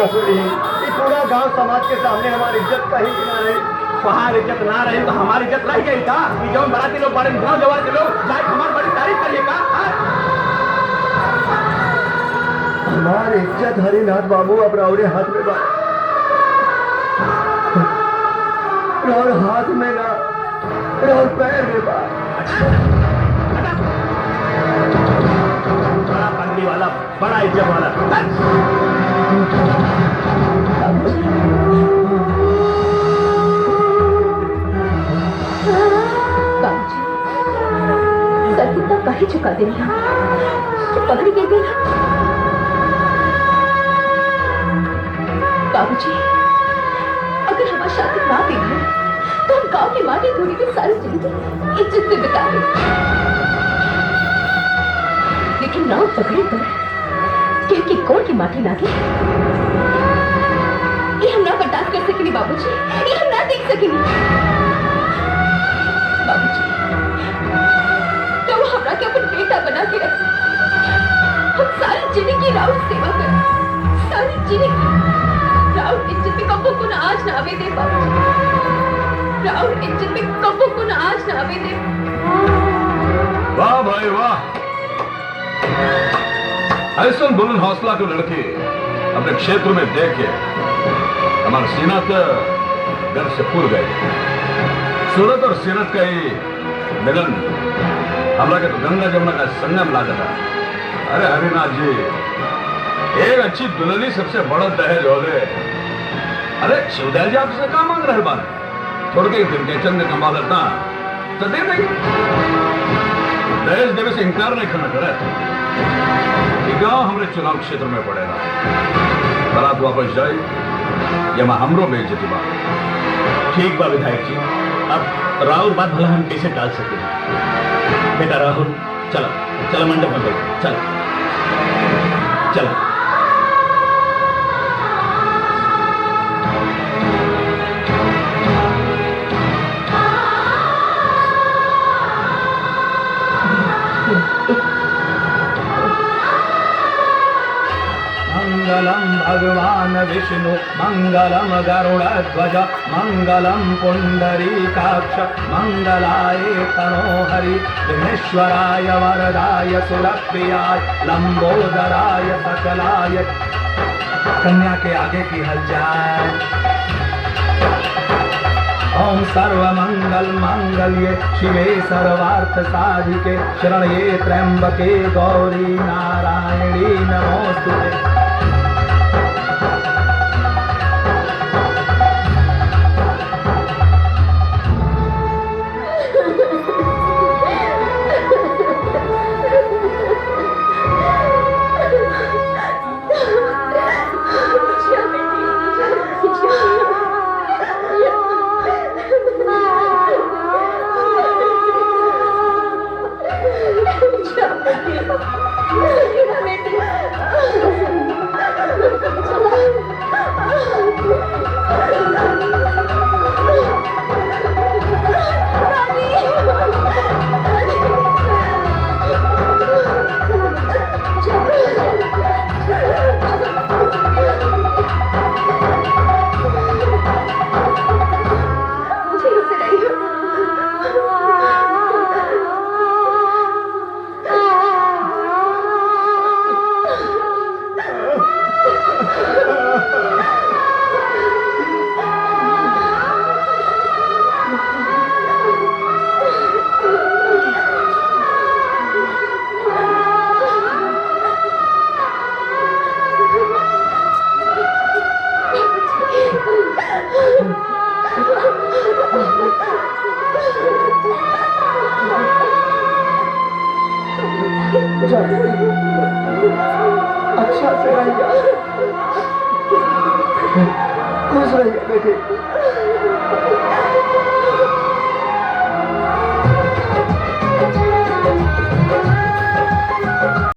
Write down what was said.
ससुरी, ये पूरा गांव समाज के सामने हमारी इज्जत कहीं की ना रही। वहाँ इज्जत ना रही तो हमारी इज्जत रह गई का? जो बराती लोग बड़े गाँव जवान के लोग शायद हमारी बड़ी तारीफ करिएगा। हमारी इज्जत हरिनाथ बाबू अब राउरे हाथ में बात, राउर हाथ में ना, राउर पैर में बात। बड़ा पगड़ी वाला, बड़ा इज्जत वाला। सर कितना कहीं चुका दे रही तो पकड़ी गिर गई। बाबूजी, अगर हमारी शादी ना भी हो तो हम गांव की माटी धूली में सारी जिंदगी इज्जत से बिता दें। लेकिन राव पकड़े पर क्योंकि कौन की माटी लागे, ये हम ना बर्दाश्त कर सकेंगे बाबूजी, ये हम ना देख सकेंगे। बाबूजी, तो हमरा के अपन बेटा बना के रख, हम सारी जिंदगी राव सेवा कर, सारी जिंदगी राव इज्जत में कब्बों को ना आज ना आवे दे बाबूजी, राव इज्जत में कब्बों को ना आज ना आवे दे। वाह भाई वाह, ऐसा बुलंद हौसला को लड़के अपने क्षेत्र में देखे हमारा सीना तो गर्व से फूल गए। सूरत और सीरत का ही मिलन हमला के तो गंगा जमुना का संगम ला जाता। अरे हरिनाथ जी, एक अच्छी दुल्हनी सबसे बड़ा दहेज हो गए। अरे शिवदयाल जी आपसे कहा मांग रहे बात, थोड़े के दिन के चंद कमा लेता तो दे देंगे। दहेज देवे से इनकार नहीं करना करे। गांव हमारे चुनाव क्षेत्र में पड़ेगा, बारात वापस जाए या मैं हमरो बेइज्जती बात। ठीक बा विधायक जी, अब राहुल बात भला हम कैसे टाल सके। बेटा राहुल, चलो चलो मंडप में बैठो, चलो चलो। मंगलम भगवान विष्णु मंगलम गरुड़ध्वज मंगलम पुंडरीकाक्ष मंगलाय तनोहरि विघ्नेश्वराय वरदाय सुरप्रियाय लंबोदराय सकलाय। कन्या के आगे की हल जाए। ओम सर्वमंगल मंगल्ये शिवे सर्वार्थ साधिके शरण्ये त्र्यंबके गौरी नारायणी नमोस्तुते। अच्छा से रहिए, खुश रहिए बेटे।